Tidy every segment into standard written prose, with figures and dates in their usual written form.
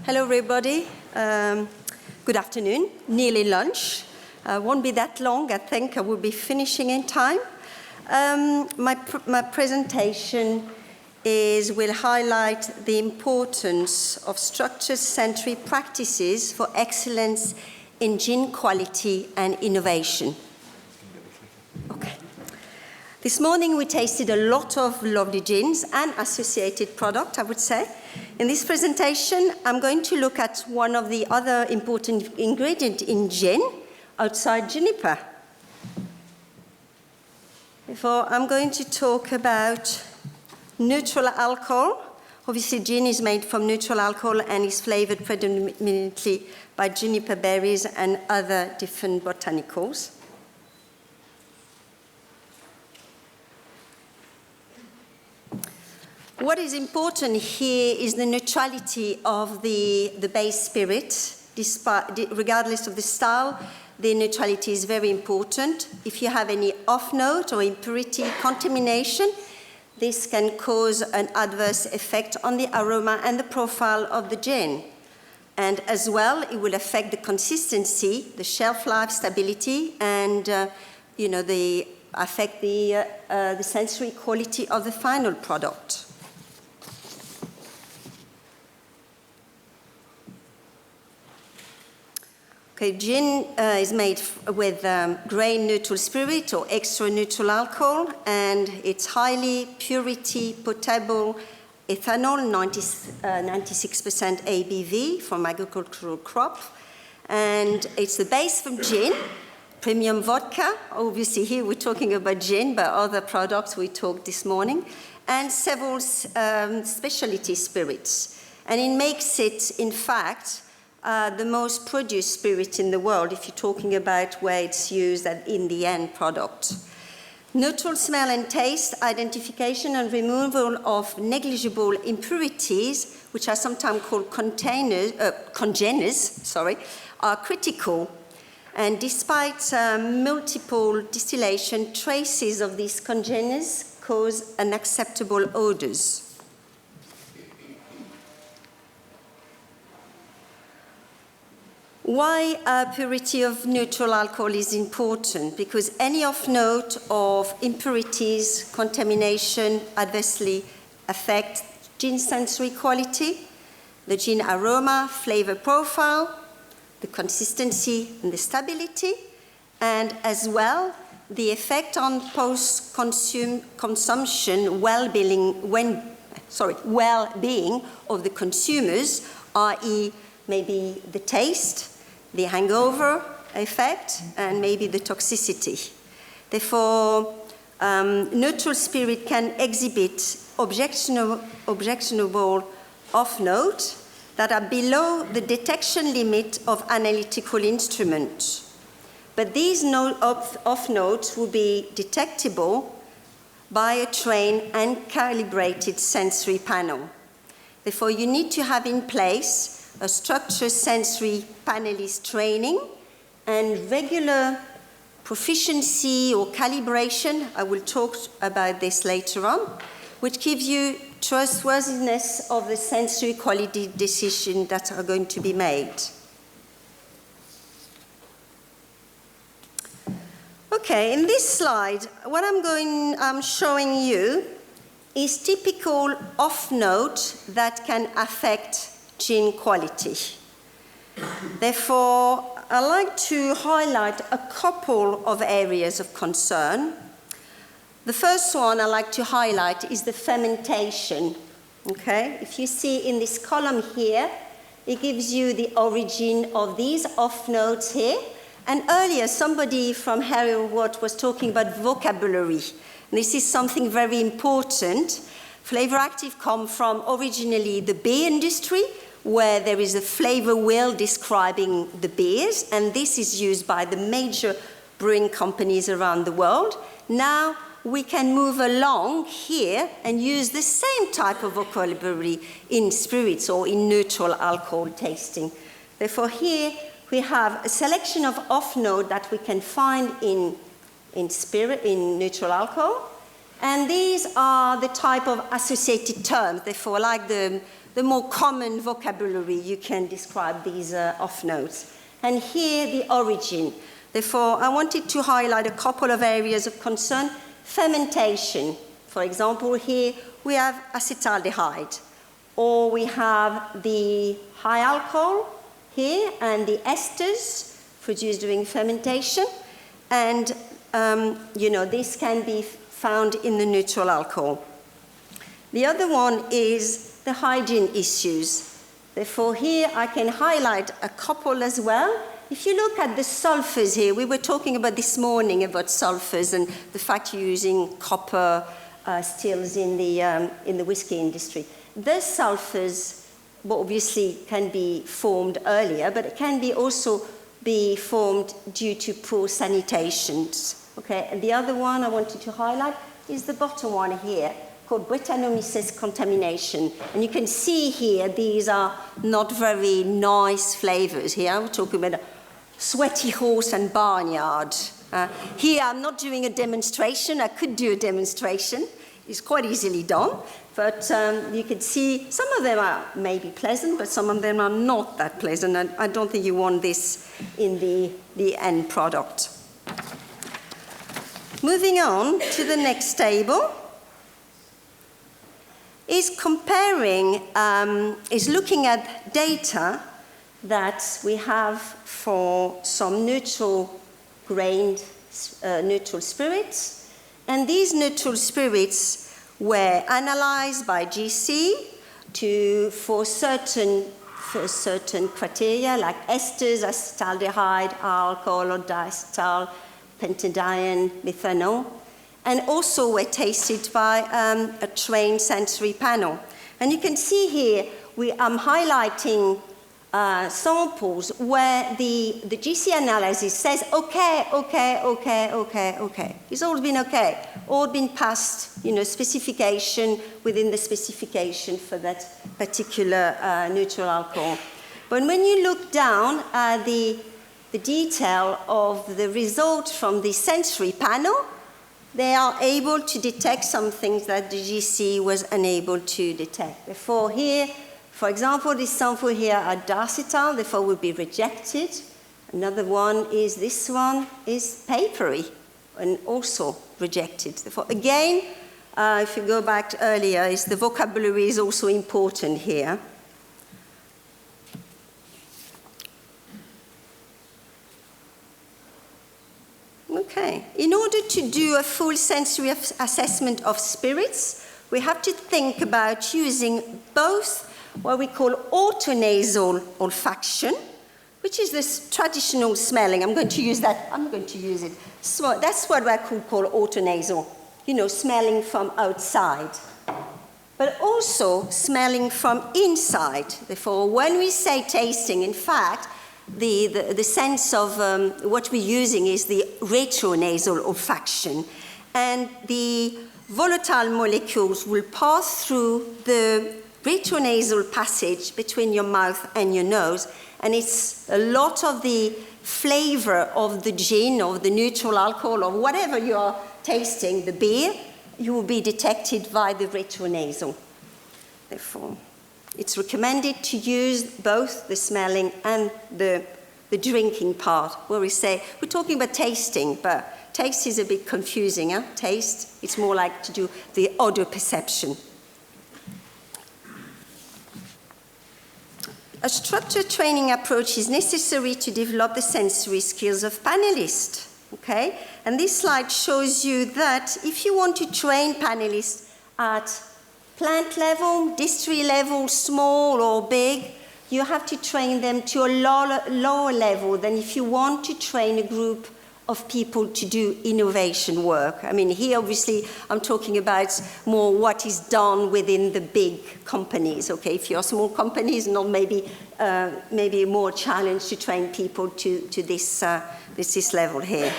Hello, everybody. Good afternoon. Nearly lunch. Won't be that long. I think I will be finishing in time. My presentation will highlight the importance of structure-centric practices for excellence in gin quality and innovation. Okay. This morning we tasted a lot of lovely gins and associated products, I would say. In this presentation, I'm going to look at one of the other important ingredients in gin outside juniper. Therefore, I'm going to talk about neutral alcohol. Obviously, gin is made from neutral alcohol and is flavored predominantly by juniper berries and other different botanicals. What is important here is the neutrality of the base spirit. Regardless of the style, the neutrality is very important. If you have any off-note or impurity contamination, this can cause an adverse effect on the aroma and the profile of the gin. And as well, it will affect the consistency, the shelf life stability, and affect the sensory quality of the final product. Okay, gin is made with grain neutral spirit or extra neutral alcohol, and it's highly purity potable ethanol, 96% ABV from agricultural crop. And it's the base for gin, premium vodka. Obviously here we're talking about gin, but other products we talked this morning, and several specialty spirits. And it makes it, in fact, the most produced spirit in the world, if you're talking about where it's used in the end product. Neutral smell and taste, identification and removal of negligible impurities, which are sometimes called congeners, are critical. And despite multiple distillation, traces of these congeners cause unacceptable odors. Why purity of neutral alcohol is important? Because any off-note of impurities, contamination adversely affect gin sensory quality, the gin aroma, flavor profile, the consistency and the stability, and as well the effect on post-consumption well-being of the consumers, i.e. maybe the taste, the hangover effect, and maybe the toxicity. Therefore, neutral spirit can exhibit objectionable off-note that are below the detection limit of analytical instruments. But these off-notes will be detectable by a trained and calibrated sensory panel. Therefore, you need to have in place a structured sensory panelist training and regular proficiency or calibration. I will talk about this later on, which gives you trustworthiness of the sensory quality decisions that are going to be made. Okay, in this slide, what I'm showing you is typical off-note that can affect gin quality. Therefore, I'd like to highlight a couple of areas of concern. The first one I'd like to highlight is the fermentation. Okay? If you see in this column here, it gives you the origin of these off-notes here. And earlier, somebody from Harry Watt was talking about vocabulary. And this is something very important. FlavorActiV come from originally the beer industry, where there is a flavor wheel describing the beers, and this is used by the major brewing companies around the world. Now we can move along here and use the same type of vocabulary in spirits or in neutral alcohol tasting. Therefore, here we have a selection of off-note that we can find in neutral alcohol, and these are the type of associated terms. Therefore, like the the more common vocabulary you can describe these off notes. And here, the origin. Therefore, I wanted to highlight a couple of areas of concern. Fermentation. For example, here we have acetaldehyde, or we have the high alcohol here and the esters produced during fermentation. And, this can be found in the neutral alcohol. The other one is the hygiene issues. Therefore, here I can highlight a couple as well. If you look at the sulfurs here, we were talking about this morning about sulfurs and the fact you're using copper stills in the whiskey industry. Those sulfurs, obviously, can be formed earlier, but it can also be formed due to poor sanitations. Okay, and the other one I wanted to highlight is the bottom one here, called Brettanomyces contamination. And you can see here, these are not very nice flavors. Here we're talking about sweaty horse and barnyard. Here I'm not doing a demonstration. I could do a demonstration. It's quite easily done. But you can see some of them are maybe pleasant, but some of them are not that pleasant. And I don't think you want this in the end product. Moving on to the next table. Is comparing, is looking at data that we have for some neutral grained neutral spirits. And these neutral spirits were analyzed by GC for certain criteria like esters, acetaldehyde, alcohol or diacetyl, pentadiene, methanol, and also were tasted by a trained sensory panel. And you can see here, I'm highlighting samples where the GC analysis says, okay. It's all been okay. All been passed, specification within the specification for that particular neutral alcohol. But when you look down at the detail of the result from the sensory panel, they are able to detect some things that the GC was unable to detect. Therefore, here, for example, this sample here are diacetyl, therefore would be rejected. Another one is, this one is papery, and also rejected. Therefore, again, if you go back earlier, the vocabulary is also important here. Okay. In order to do a full sensory assessment of spirits, we have to think about using both what we call autonasal olfaction, which is this traditional smelling. I'm going to use that. I'm going to use it. So that's what I could call autonasal, smelling from outside. But also smelling from inside. Therefore, when we say tasting, in fact, the sense of what we're using is the retro-nasal olfaction. And the volatile molecules will pass through the retro-nasal passage between your mouth and your nose. And it's a lot of the flavor of the gin or the neutral alcohol or whatever you are tasting, the beer, you will be detected by the retro-nasal. Therefore, it's recommended to use both the smelling and the drinking part, where we say, we're talking about tasting, but taste is a bit confusing, huh? Taste, it's more like to do the odor perception. A structured training approach is necessary to develop the sensory skills of panelists, okay? And this slide shows you that if you want to train panelists at plant level, distillery level, small or big, you have to train them to a lower level than if you want to train a group of people to do innovation work. I mean, here obviously I'm talking about more what is done within the big companies, okay? If you're small companies, not maybe more challenge to train people to this level here.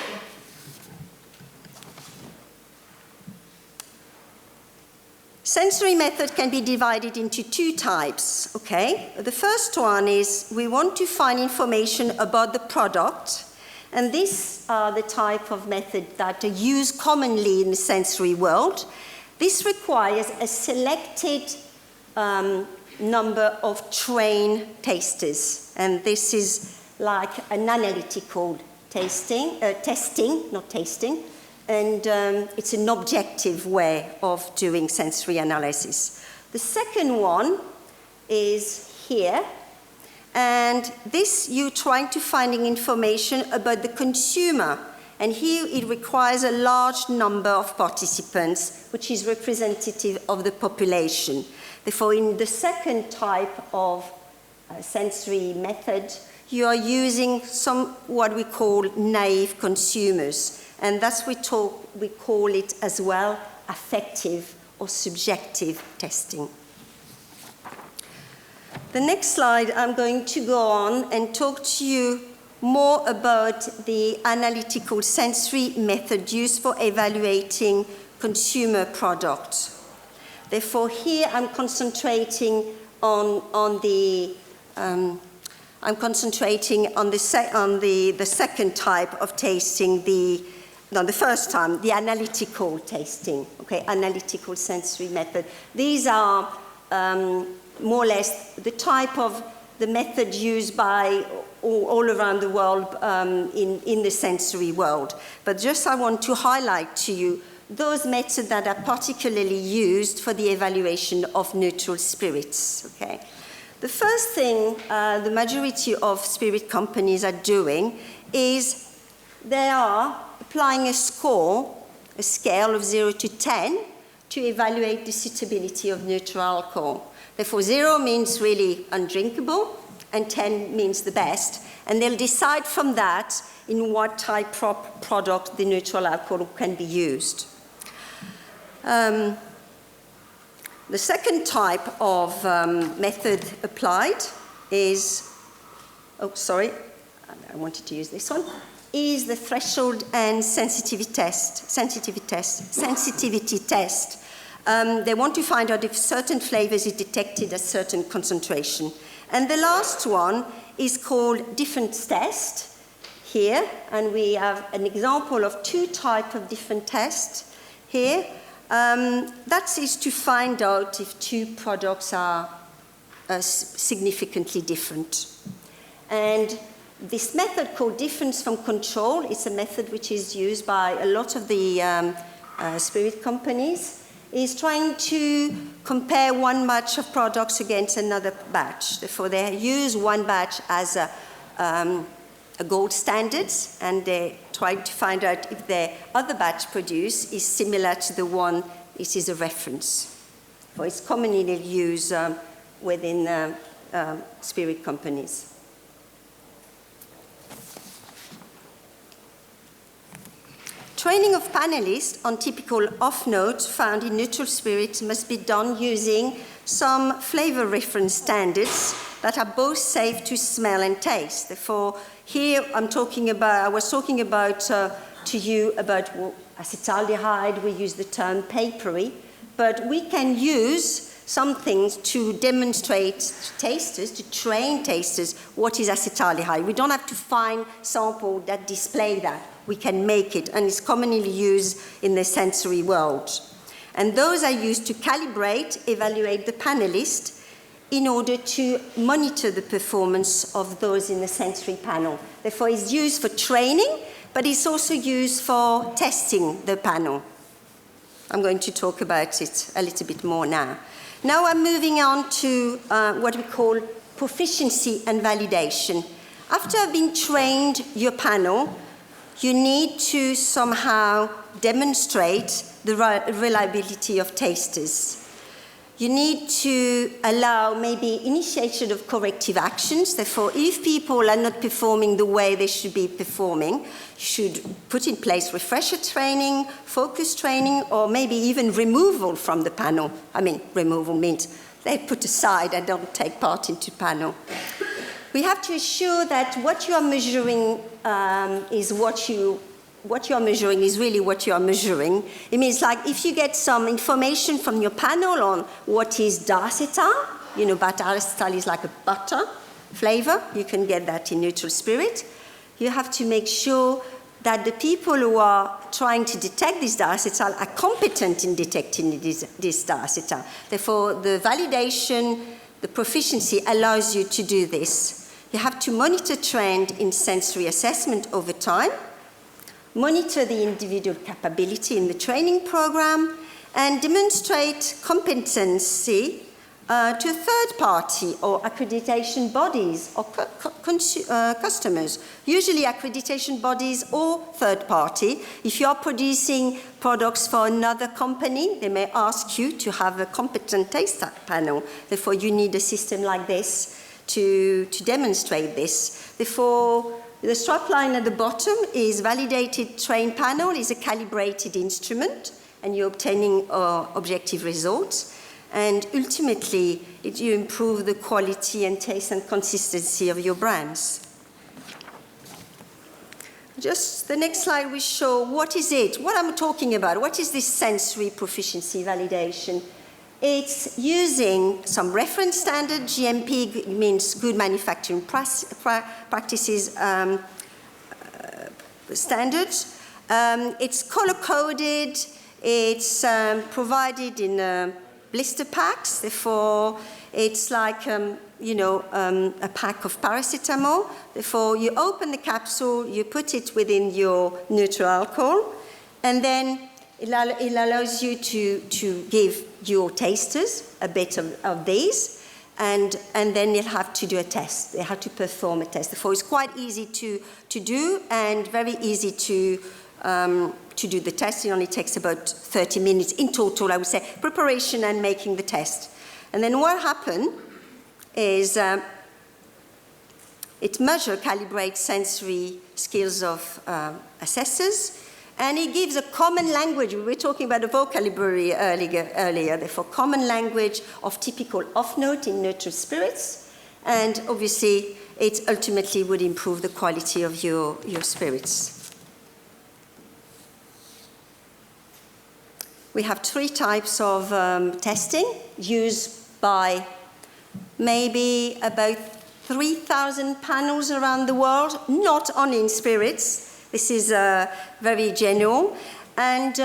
Sensory method can be divided into two types, okay? The first one is we want to find information about the product, and these are the type of method that are used commonly in the sensory world. This requires a selected number of trained tasters. And this is like an analytical testing, not tasting. And it's an objective way of doing sensory analysis. The second one is here. And this, you're trying to finding information about the consumer. And here it requires a large number of participants, which is representative of the population. Therefore, in the second type of sensory method, you are using some what we call naive consumers. And that's we call it as well affective or subjective testing. The next slide, I'm going to go on and talk to you more about the analytical sensory method used for evaluating consumer products. Therefore, here I'm concentrating on the second type of tasting, the first time, the analytical tasting, okay, analytical sensory method. These are more or less the type of the method used by all around the world in the sensory world. But just I want to highlight to you those methods that are particularly used for the evaluation of neutral spirits, okay? The first thing the majority of spirit companies are doing is they are applying a score, a scale of 0 to 10, to evaluate the suitability of neutral alcohol. Therefore, 0 means really undrinkable, and 10 means the best. And they'll decide from that in what type of product the neutral alcohol can be used. The second type of method applied is, I wanted to use this one, is the threshold and sensitivity test. They want to find out if certain flavors is detected at certain concentration. And the last one is called difference test here. And we have an example of 2 types of different tests here. That is to find out if 2 products are significantly different. And this method called difference from control is a method which is used by a lot of the spirit companies, is trying to compare one batch of products against another batch. Therefore, they use one batch as a gold standard, and they try to find out if the other batch produced is similar to the one this is a reference. For it's commonly used within spirit companies. Training of panelists on typical off-notes found in neutral spirits must be done using some flavor reference standards that are both safe to smell and taste. Therefore, here I was talking about to you about acetaldehyde. We use the term papery, but we can use some things to demonstrate to tasters, to train tasters, what is acetaldehyde. We don't have to find samples that display that. We can make it, and it's commonly used in the sensory world. And those are used to calibrate, evaluate the panelists in order to monitor the performance of those in the sensory panel. Therefore, it's used for training, but it's also used for testing the panel. I'm going to talk about it a little bit more now. Now I'm moving on to what we call proficiency and validation. After having trained your panel, you need to somehow demonstrate the reliability of tasters. You need to allow maybe initiation of corrective actions. Therefore, if people are not performing the way they should be performing, you should put in place refresher training, focus training, or maybe even removal from the panel. I mean, removal means they put aside and don't take part into panel. We have to assure that what you are measuring is what you are measuring is really what you are measuring. It means like if you get some information from your panel on what is diacetyl, you know, but diacetyl is like a butter flavor, you can get that in neutral spirit. You have to make sure that the people who are trying to detect this diacetyl are competent in detecting this diacetyl. Therefore, the validation, the proficiency allows you to do this. You have to monitor trend in sensory assessment over time, monitor the individual capability in the training program, and demonstrate competency to third party or accreditation bodies or customers, usually accreditation bodies or third party. If you are producing products for another company, they may ask you to have a competent taste panel. Therefore, you need a system like this to demonstrate this. Therefore, the strap line at the bottom is validated train panel, is a calibrated instrument, and you're obtaining objective results. And ultimately, you improve the quality and taste and consistency of your brands. Just the next slide will show what is it, what I'm talking about. What is this sensory proficiency validation? It's using some reference standard. GMP means good manufacturing practices standards. It's color-coded. It's provided in blister packs. Therefore, it's like a pack of paracetamol. Therefore, you open the capsule, you put it within your neutral alcohol, and then it allows you to give your tasters a bit of these, and then they'll have to do a test. They have to perform a test. Therefore, it's quite easy to do and very easy to do the test. It only takes about 30 minutes in total, I would say, preparation and making the test. And then what happens is it calibrates sensory skills of assessors, and it gives a common language. We were talking about the vocabulary earlier, therefore common language of typical off-note in neutral spirits, and obviously it ultimately would improve the quality of your spirits. We have 3 types of testing used by maybe about 3,000 panels around the world, not only in spirits. This is very general. And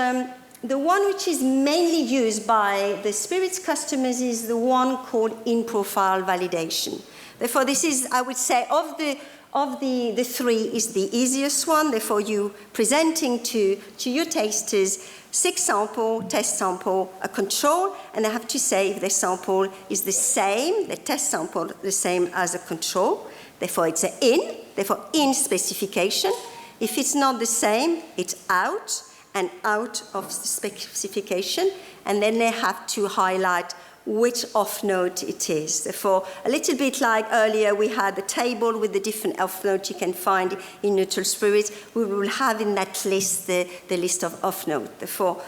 the one which is mainly used by the spirits customers is the one called in-profile validation. Therefore, this is, I would say, of the 3 is the easiest one. Therefore, you presenting to your tasters 6 sample, test sample, a control, and I have to say if the sample is the same, the test sample the same as a control, therefore it's an in, therefore in specification. If it's not the same, it's out and out of the specification, and then they have to highlight which off-note it is. Therefore, a little bit like earlier we had the table with the different off-notes you can find in neutral spirits, we will have in that list the list of off-notes. Therefore,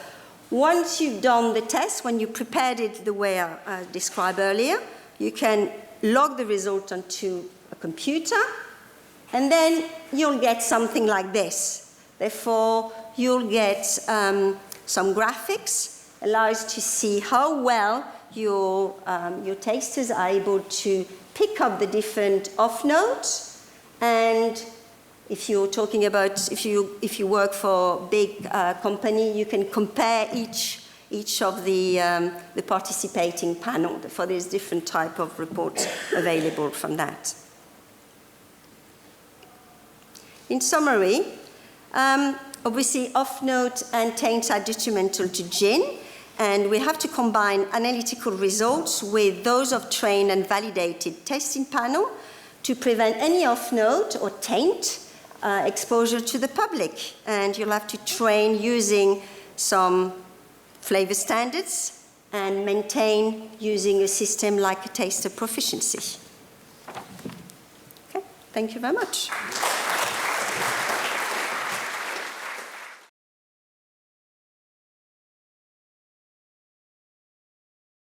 once you've done the test, when you prepared it the way I described earlier, you can log the result onto a computer, and then you'll get something like this. Therefore, you'll get some graphics, allows to see how well your tasters are able to pick up the different off notes, and if you're talking about if you work for a big company, you can compare each of the participating panel. Therefore, there's different type of reports available from that. In summary, obviously off-note and taints are detrimental to gin, and we have to combine analytical results with those of trained and validated testing panel to prevent any off-note or taint exposure to the public. And you'll have to train using some flavor standards and maintain using a system like a taster proficiency. Okay, thank you very much.